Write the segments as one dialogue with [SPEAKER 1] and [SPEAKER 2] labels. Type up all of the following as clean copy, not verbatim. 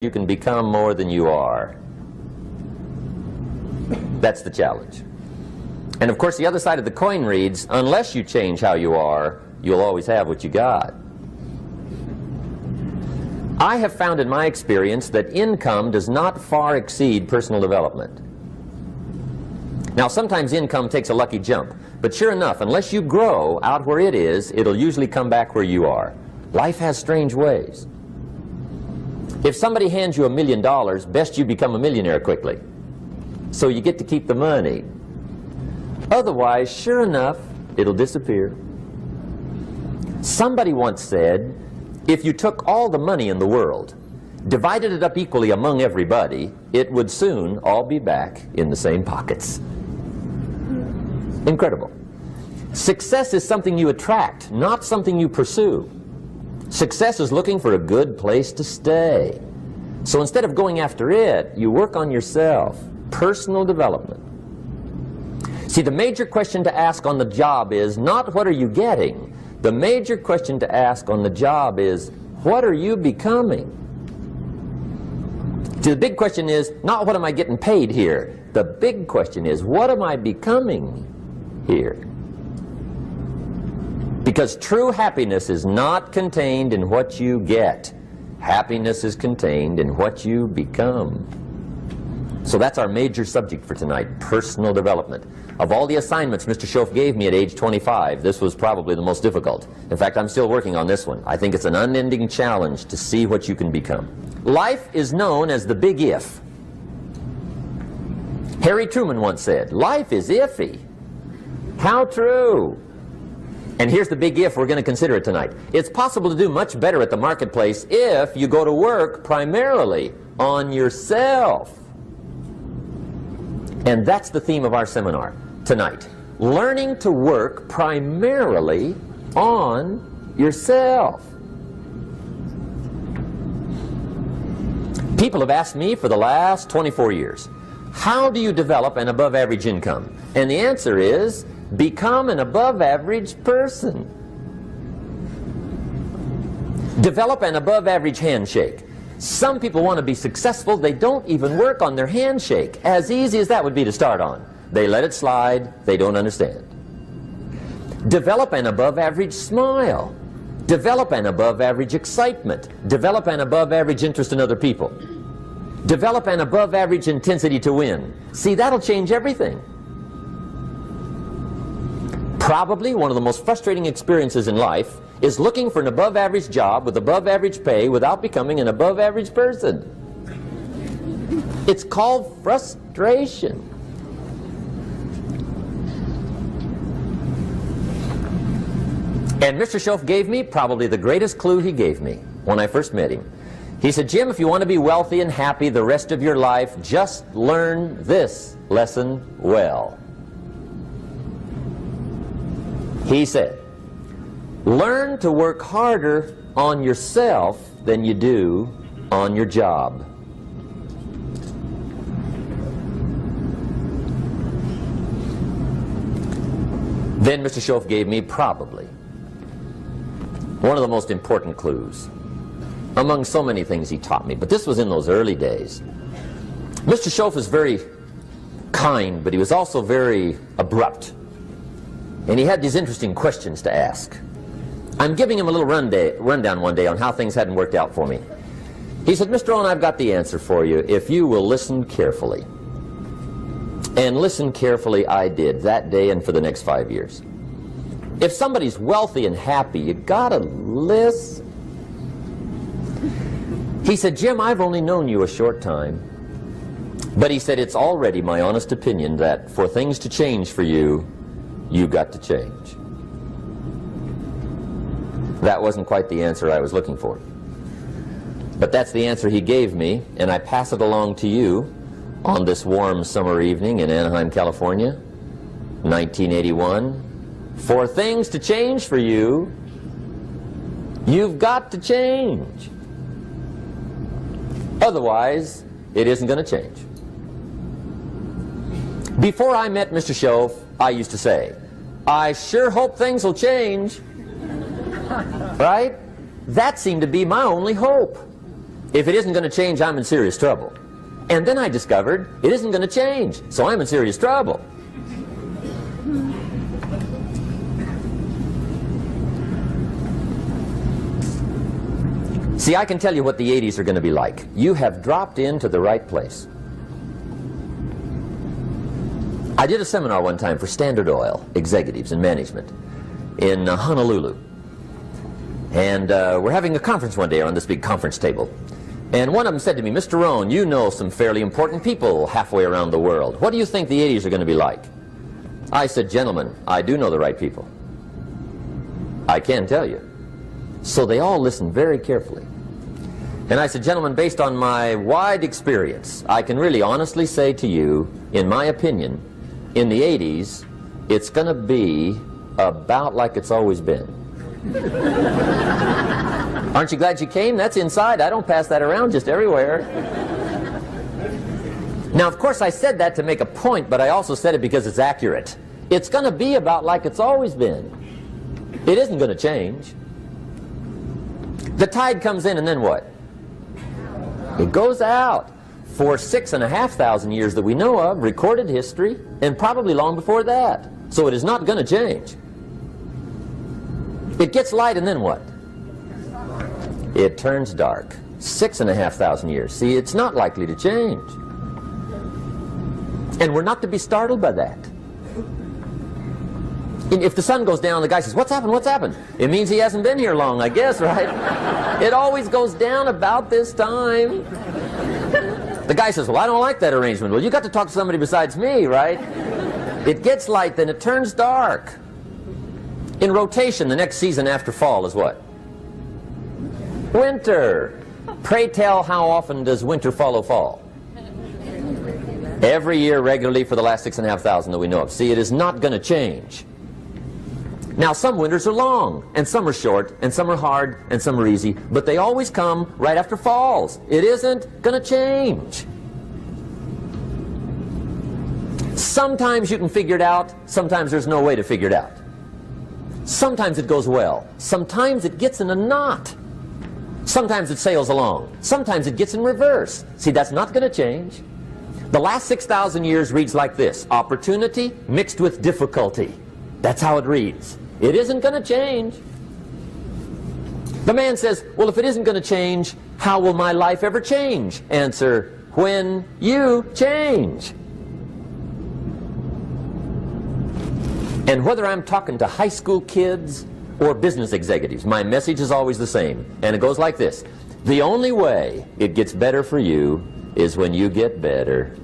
[SPEAKER 1] you can become more than you are. That's the challenge. And of course the other side of the coin reads, unless you change how you are, you'll always have what you got. I have found in my experience that income does not far exceed personal development. Now sometimes income takes a lucky jump, but sure enough, unless you grow out where it is, it'll usually come back where you are. Life has strange ways. If somebody hands you $1 million, best you become a millionaire quickly, so you get to keep the money. Otherwise, sure enough, it'll disappear. Somebody once said, if you took all the money in the world, divided it up equally among everybody, it would soon all be back in the same pockets. Incredible. Success is something you attract, not something you pursue. Success is looking for a good place to stay. So instead of going after it, you work on yourself. Personal development. See, the major question to ask on the job is not what are you getting. The major question to ask on the job is what are you becoming? See, the big question is not what am I getting paid here. The big question is what am I becoming here? Because true happiness is not contained in what you get. Happiness is contained in what you become. So that's our major subject for tonight, personal development. Of all the assignments Mr. Shoaff gave me at age 25, this was probably the most difficult. In fact, I'm still working on this one. I think it's an unending challenge to see what you can become. Life is known as the big if. Harry Truman once said, life is iffy. How true. And here's the big if we're going to consider it tonight. It's possible to do much better at the marketplace if you go to work primarily on yourself. And that's the theme of our seminar tonight. Learning to work primarily on yourself. People have asked me for the last 24 years, how do you develop an above average income? And the answer is, become an above average person. Develop an above average handshake. Some people want to be successful, they don't even work on their handshake. As easy as that would be to start on. They let it slide, they don't understand. Develop an above average smile. Develop an above average excitement. Develop an above average interest in other people. Develop an above average intensity to win. See, that'll change everything. Probably one of the most frustrating experiences in life is looking for an above average job with above average pay without becoming an above average person. It's called frustration. And Mr. Shoaff gave me probably the greatest clue he gave me when I first met him. He said, Jim, if you want to be wealthy and happy the rest of your life, just learn this lesson well. He said, learn to work harder on yourself than you do on your job. Then Mr. Shoaff gave me probably one of the most important clues among so many things he taught me, but this was in those early days. Mr. Shoaff was very kind, but he was also very abrupt. And he had these interesting questions to ask. I'm giving him a little rundown one day on how things hadn't worked out for me. He said, Mr. Rohn, I've got the answer for you if you will listen carefully. And listen carefully I did that day and for the next 5 years. If somebody's wealthy and happy, you gotta listen. He said, Jim, I've only known you a short time. But he said, it's already my honest opinion that for things to change for you, you got to change. That wasn't quite the answer I was looking for. But that's the answer he gave me, and I pass it along to you on this warm summer evening in Anaheim, California, 1981. For things to change for you, you've got to change. Otherwise, it isn't going to change. Before I met Mr. Shoaff, I used to say, I sure hope things will change. Right? That seemed to be my only hope. If it isn't going to change, I'm in serious trouble. And then I discovered it isn't going to change, so I'm in serious trouble. See, I can tell you what the 80s are going to be like. You have dropped into the right place. I did a seminar one time for Standard Oil executives and management in Honolulu. And we're having a conference one day on this big conference table. And one of them said to me, Mr. Rohn, you know some fairly important people halfway around the world. What do you think the 80s are going to be like? I said, gentlemen, I do know the right people. I can tell you. So they all listened very carefully. And I said, gentlemen, based on my wide experience, I can really honestly say to you, in my opinion, in the 80s, it's going to be about like it's always been. Aren't you glad you came? That's inside. I don't pass that around just everywhere. Now, of course, I said that to make a point, but I also said it because it's accurate. It's going to be about like it's always been. It isn't going to change. The tide comes in, and then what? It goes out. For 6,500 years that we know of, recorded history, and probably long before that. So it is not going to change. It gets light, and then what? It turns dark. 6,500 years. See, it's not likely to change. And we're not to be startled by that. If the sun goes down, the guy says, what's happened, what's happened? It means he hasn't been here long, I guess, right? It always goes down about this time. The guy says, well, I don't like that arrangement. Well, you got to talk to somebody besides me, right? It gets light, then it turns dark. In rotation, the next season after fall is what? Winter. Pray tell, how often does winter follow fall? Every year regularly for the last 6,500 that we know of. See, it is not going to change. Now, some winters are long, and some are short, and some are hard, and some are easy, but they always come right after falls. It isn't going to change. Sometimes you can figure it out, sometimes there's no way to figure it out. Sometimes it goes well, sometimes it gets in a knot. Sometimes it sails along, sometimes it gets in reverse. See, that's not going to change. The last 6,000 years reads like this: opportunity mixed with difficulty. That's how it reads. It isn't going to change. The man says, well, if it isn't going to change, how will my life ever change? Answer, when you change. And whether I'm talking to high school kids or business executives, my message is always the same. And it goes like this: the only way it gets better for you is when you get better.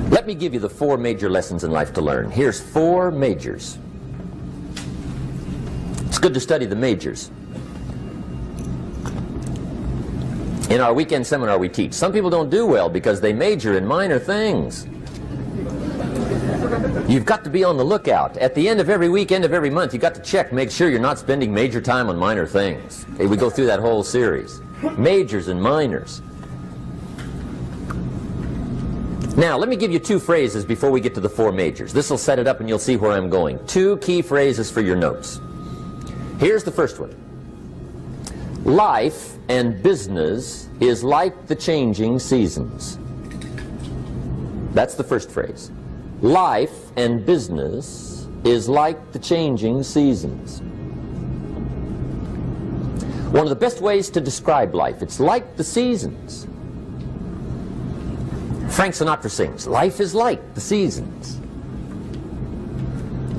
[SPEAKER 1] Let me give you the 4 major lessons in life to learn. Here's 4 majors. It's good to study the majors. In our weekend seminar we teach. Some people don't do well because they major in minor things. You've got to be on the lookout. At the end of every week, end of every month, you've got to check, make sure you're not spending major time on minor things. Okay, we go through that whole series. Majors and minors. Now, let me give you 2 phrases before we get to the 4 majors. This will set it up and you'll see where I'm going. 2 key phrases for your notes. Here's the first one. Life and business is like the changing seasons. That's the first phrase. Life and business is like the changing seasons. One of the best ways to describe life, it's like the seasons. Frank Sinatra sings, life is like the seasons.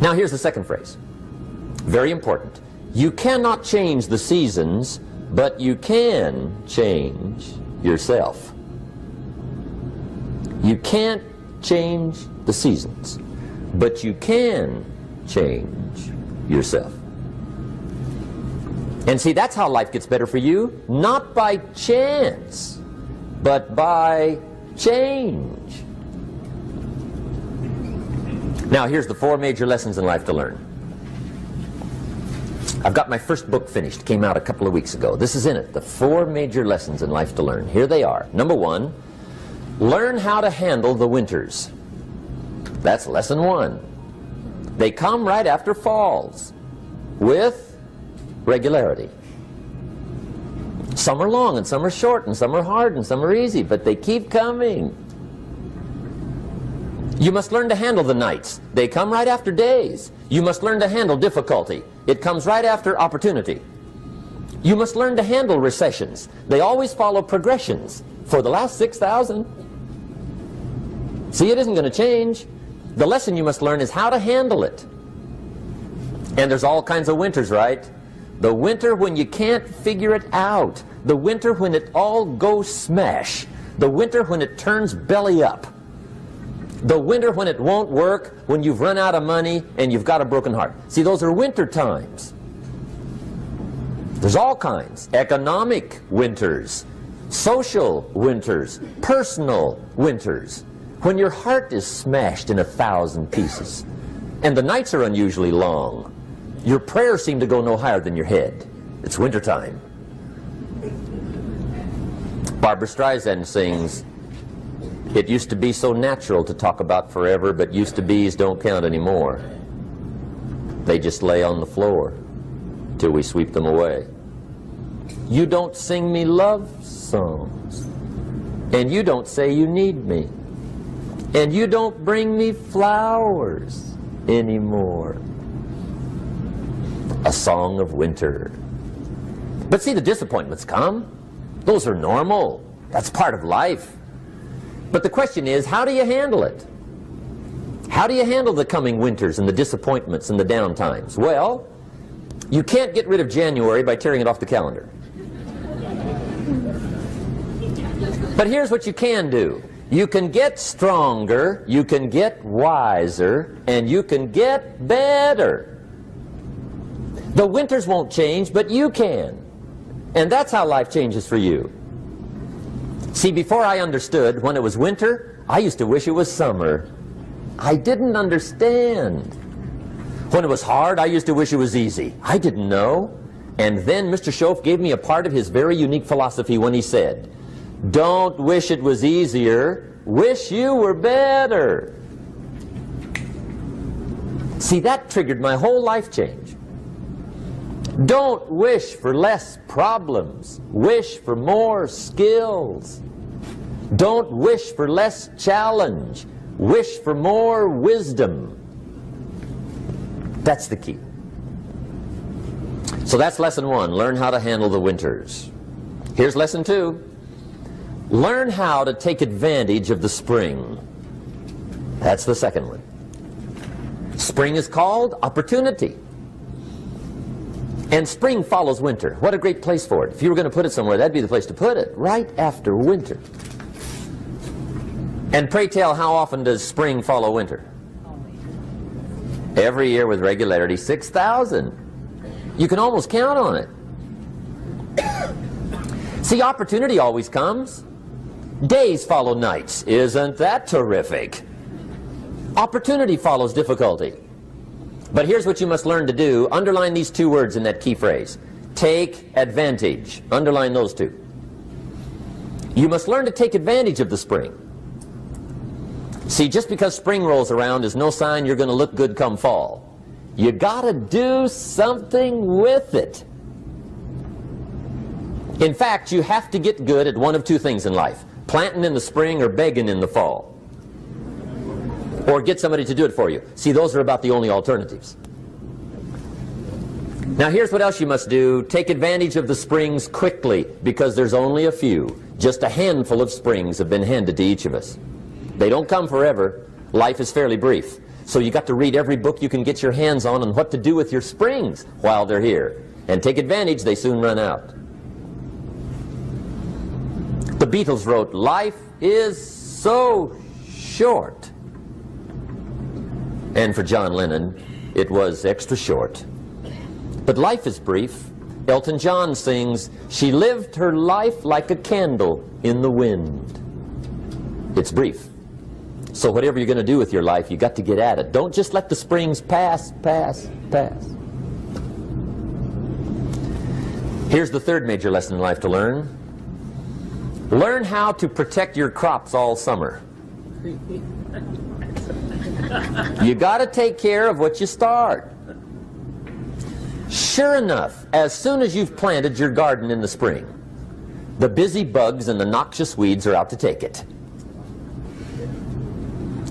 [SPEAKER 1] Now here's the second phrase. Very important. You cannot change the seasons, but you can change yourself. You can't change the seasons, but you can change yourself. And see, that's how life gets better for you, not by chance, but by change. Now here's the 4 major lessons in life to learn. I've got my first book finished, came out a couple of weeks ago. This is in it, the 4 major lessons in life to learn. Here they are. Number 1, learn how to handle the winters. That's lesson 1. They come right after falls with regularity. Some are long and some are short and some are hard and some are easy, but they keep coming. You must learn to handle the nights. They come right after days. You must learn to handle difficulty. It comes right after opportunity. You must learn to handle recessions. They always follow progressions for the last 6,000. See, it isn't going to change. The lesson you must learn is how to handle it. And there's all kinds of winters, right? The winter when you can't figure it out. The winter when it all goes smash. The winter when it turns belly up. The winter when it won't work, when you've run out of money and you've got a broken heart. See, those are winter times. There's all kinds. Economic winters, social winters, personal winters. When your heart is smashed in 1,000 pieces and the nights are unusually long, your prayers seem to go no higher than your head. It's wintertime. Barbra Streisand sings, "It used to be so natural to talk about forever, but used to be's don't count anymore. They just lay on the floor till we sweep them away. You don't sing me love songs, and you don't say you need me, and you don't bring me flowers anymore." A song of winter. But see, the disappointments come. Those are normal. That's part of life. But the question is, how do you handle it? How do you handle the coming winters and the disappointments and the down times? Well, you can't get rid of January by tearing it off the calendar. But here's what you can do. You can get stronger, you can get wiser, and you can get better. The winters won't change, but you can. And that's how life changes for you. See, before I understood, when it was winter, I used to wish it was summer. I didn't understand. When it was hard, I used to wish it was easy. I didn't know. And then Mr. Shoaff gave me a part of his very unique philosophy when he said, "Don't wish it was easier, wish you were better." See, that triggered my whole life change. Don't wish for less problems, wish for more skills. Don't wish for less challenge, wish for more wisdom. That's the key. So that's lesson one, learn how to handle the winters. Here's lesson two, learn how to take advantage of the spring. That's the second one. Spring is called opportunity. And spring follows winter. What a great place for it. If you were going to put it somewhere, that'd be the place to put it, right after winter. And pray tell, how often does spring follow winter? Every year with regularity, 6,000. You can almost count on it. See, opportunity always comes. Days follow nights. Isn't that terrific? Opportunity follows difficulty. But here's what you must learn to do. Underline these two words in that key phrase. Take advantage. Underline those two. You must learn to take advantage of the spring. See, just because spring rolls around is no sign you're going to look good come fall. You got to do something with it. In fact, you have to get good at one of two things in life. Planting in the spring or begging in the fall. Or get somebody to do it for you. See, those are about the only alternatives. Now here's what else you must do. Take advantage of the springs quickly, because there's only a few. Just a handful of springs have been handed to each of us. They don't come forever. Life is fairly brief. So you got to read every book you can get your hands on what to do with your springs while they're here. And take advantage, they soon run out. The Beatles wrote, "Life is so short." And for John Lennon, it was extra short. But life is brief. Elton John sings, "She lived her life like a candle in the wind." It's brief. So whatever you're going to do with your life, you got to get at it. Don't just let the springs pass. Here's the third major lesson in life to learn. Learn how to protect your crops all summer. You got to take care of what you start. Sure enough, as soon as you've planted your garden in the spring, the busy bugs and the noxious weeds are out to take it.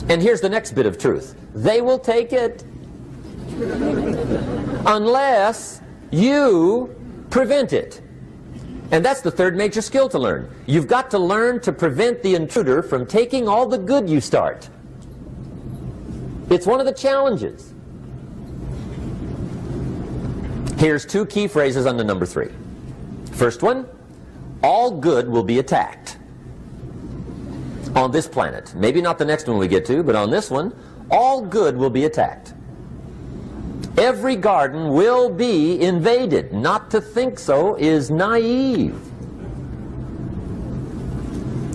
[SPEAKER 1] And here's the next bit of truth. They will take it unless you prevent it. And that's the third major skill to learn. You've got to learn to prevent the intruder from taking all the good you start. It's one of the challenges. Here's two key phrases under number 3. First one, all good will be attacked. On this planet. Maybe not the next one we get to, but on this one, all good will be attacked. Every garden will be invaded. Not to think so is naive.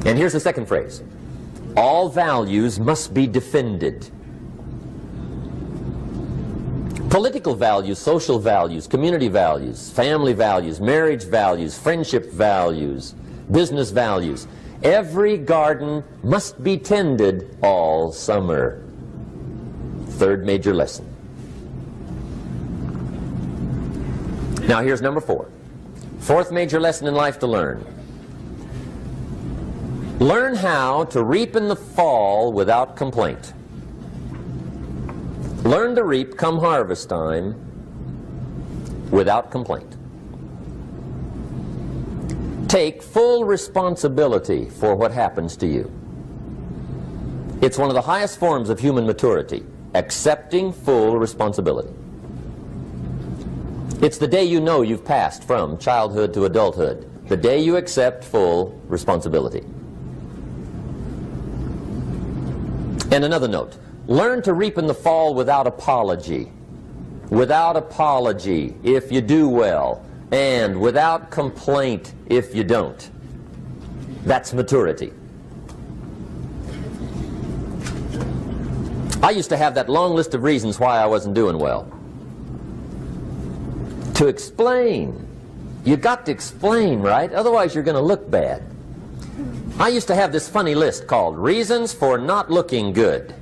[SPEAKER 1] And here's the second phrase. All values must be defended. Political values, social values, community values, family values, marriage values, friendship values, business values. Every garden must be tended all summer. Third major lesson. Now here's number 4. Fourth major lesson in life to learn. Learn how to reap in the fall without complaint. Learn to reap come harvest time without complaint. Take full responsibility for what happens to you. It's one of the highest forms of human maturity, accepting full responsibility. It's the day you know you've passed from childhood to adulthood, the day you accept full responsibility. And another note. Learn to reap in the fall without apology. Without apology if you do well, and without complaint if you don't. That's maturity. I used to have that long list of reasons why I wasn't doing well. To explain. You got to explain, right? Otherwise you're going to look bad. I used to have this funny list called Reasons for Not Looking Good.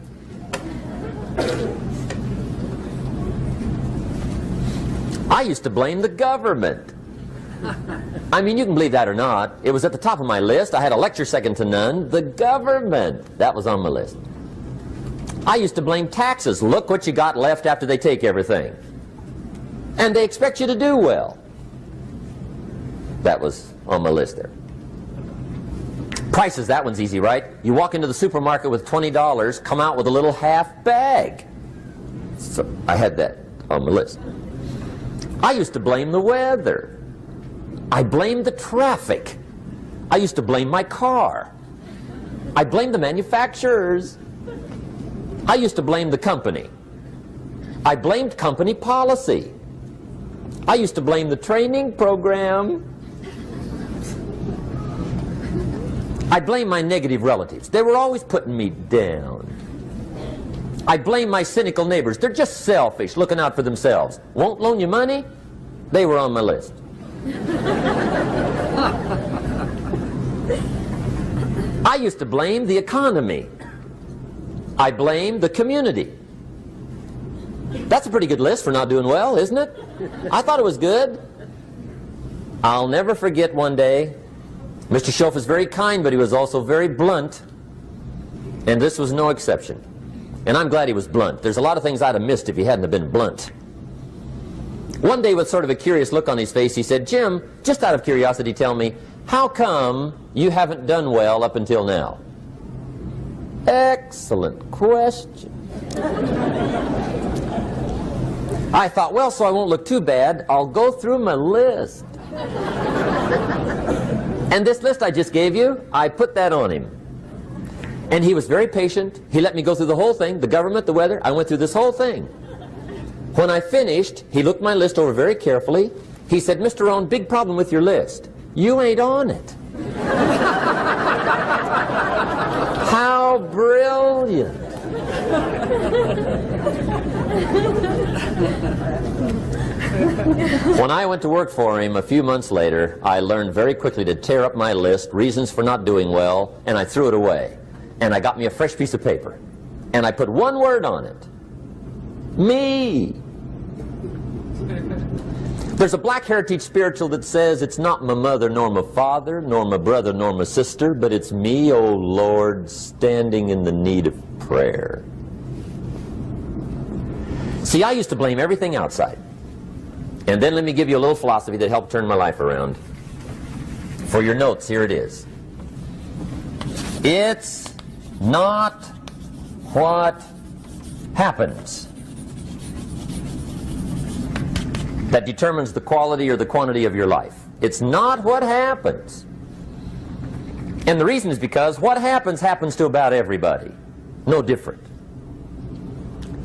[SPEAKER 1] I used to blame the government. I mean, you can believe that or not. It was at the top of my list. I had a lecture second to none. The government. That was on my list. I used to blame taxes. Look what you got left after they take everything. And they expect you to do well. That was on my list there. Prices, that one's easy, right? You walk into the supermarket with $20, come out with a little half bag. So I had that on my list. I used to blame the weather. I blamed the traffic. I used to blame my car. I blamed the manufacturers. I used to blame the company. I blamed company policy. I used to blame the training program. I blame my negative relatives. They were always putting me down. I blame my cynical neighbors. They're just selfish, looking out for themselves. Won't loan you money? They were on my list. I used to blame the economy. I blamed the community. That's a pretty good list for not doing well, isn't it? I thought it was good. I'll never forget one day. Mr. Shoaff was very kind, but he was also very blunt. And this was no exception. And I'm glad he was blunt. There's a lot of things I'd have missed if he hadn't have been blunt. One day, with sort of a curious look on his face, he said, "Jim, just out of curiosity, tell me, how come you haven't done well up until now?" Excellent question. I thought, well, so I won't look too bad, I'll go through my list. And this list I just gave you, I put that on him. And he was very patient. He let me go through the whole thing, the government, the weather. I went through this whole thing. When I finished, he looked my list over very carefully. He said, "Mr. Rohn, big problem with your list. You ain't on it." How brilliant. When I went to work for him a few months later, I learned very quickly to tear up my list, reasons for not doing well, and I threw it away. And I got me a fresh piece of paper. and I put one word on it. Me. There's a Black Heritage spiritual that says it's not my mother nor my father, nor my brother nor my sister, but it's me, oh Lord, standing in the need of prayer. See, I used to blame everything outside. And then let me give you a little philosophy that helped turn my life around. For your notes, here it is. It's not what happens that determines the quality or the quantity of your life. It's not what happens. And the reason is because what happens happens to about everybody. No different.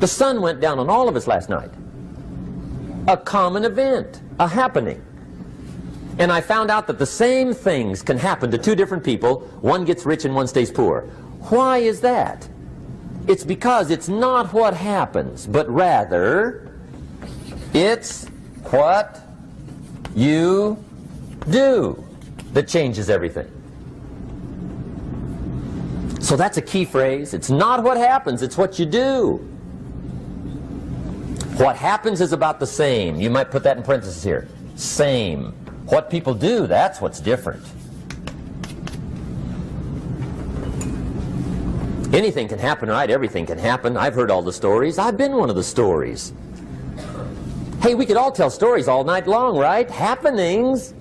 [SPEAKER 1] The sun went down on all of us last night. A common event, a happening. And I found out that the same things can happen to two different people. One gets rich and one stays poor. Why is that? It's because it's not what happens, but rather it's what you do that changes everything. So that's a key phrase. It's not what happens, it's what you do. What happens is about the same. You might put that in parentheses here. Same. What people do, that's what's different. Anything can happen, right? Everything can happen. I've heard all the stories. I've been one of the stories. Hey, we could all tell stories all night long, right? Happenings.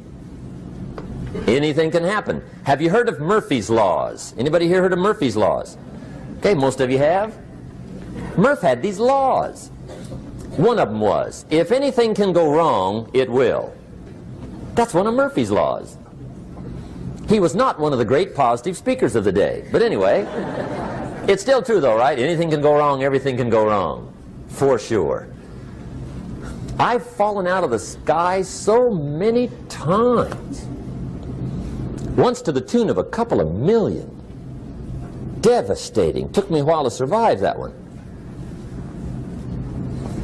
[SPEAKER 1] Anything can happen. Have you heard of Murphy's Laws? Anybody here heard of Murphy's Laws? Okay, most of you have. Murph had these laws. One of them was, if anything can go wrong, it will. That's one of Murphy's Laws. He was not one of the great positive speakers of the day. But anyway, it's still true though, right? Anything can go wrong, everything can go wrong. For sure. I've fallen out of the sky so many times. Once to the tune of a couple of million. Devastating. Took me a while to survive that one.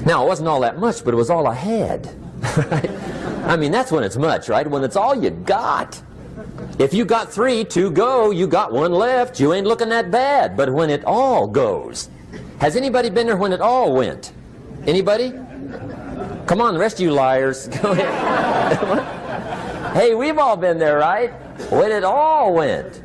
[SPEAKER 1] Now, it wasn't all that much, but it was all I had. Right? I mean, that's when it's much, right? When it's all you got. If you got 3, 2 go, you got 1 left, you ain't looking that bad. But when it all goes, has anybody been there when it all went? Anybody? Come on, the rest of you liars. Go ahead. Hey, we've all been there, right? When it all went.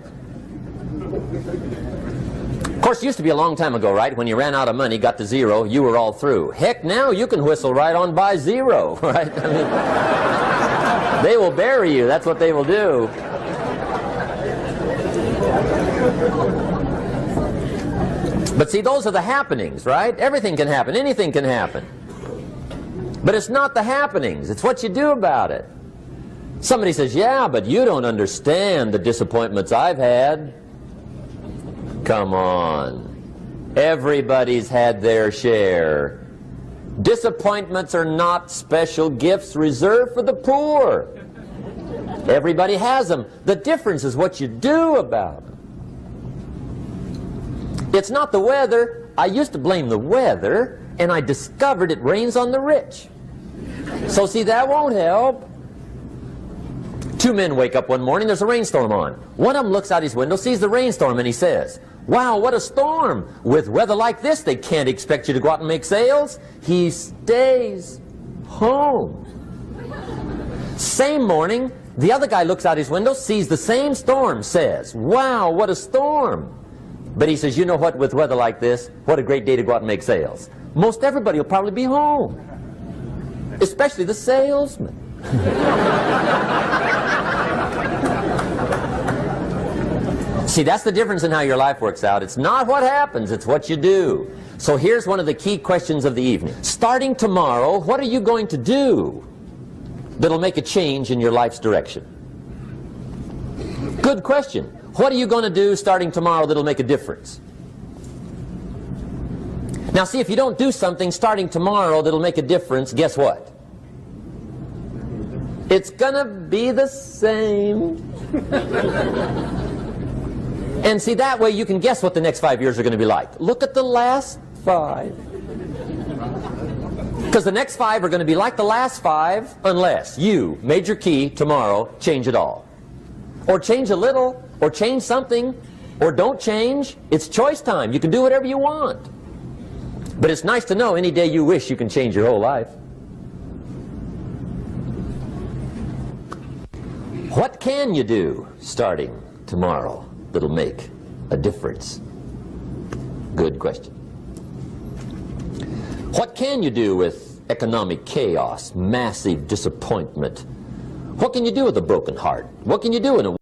[SPEAKER 1] Of course, it used to be a long time ago, right? When you ran out of money, got to 0, you were all through. Heck, now you can whistle right on by 0, right? I mean, they will bury you. That's what they will do. But see, those are the happenings, right? Everything can happen. Anything can happen. But it's not the happenings. It's what you do about it. Somebody says, yeah, but you don't understand the disappointments I've had. Come on. Everybody's had their share. Disappointments are not special gifts reserved for the poor. Everybody has them. The difference is what you do about them. It's not the weather. I used to blame the weather, and I discovered it rains on the rich. So see, that won't help. 2 men wake up one morning, there's a rainstorm on. One of them looks out his window, sees the rainstorm, and he says, wow, what a storm. With weather like this, they can't expect you to go out and make sales. He stays home. Same morning, the other guy looks out his window, sees the same storm, says, wow, what a storm. But he says, you know what, with weather like this, what a great day to go out and make sales. Most everybody will probably be home, especially the salesman. See, that's the difference in how your life works out. It's not what happens, it's what you do. So here's one of the key questions of the evening. Starting tomorrow, what are you going to do that'll make a change in your life's direction? Good question. What are you going to do starting tomorrow that'll make a difference? Now see, if you don't do something starting tomorrow that'll make a difference, guess what? It's gonna be the same. And see, that way you can guess what the next 5 years are going to be like. Look at the last 5. Because the next 5 are going to be like the last 5 unless you, major key, tomorrow, change it all. Or change a little, or change something. or don't change. It's choice time. You can do whatever you want. But it's nice to know any day you wish you can change your whole life. What can you do starting tomorrow that'll make a difference? Good question. What can you do with economic chaos, massive disappointment? What can you do with a broken heart? What can you do in a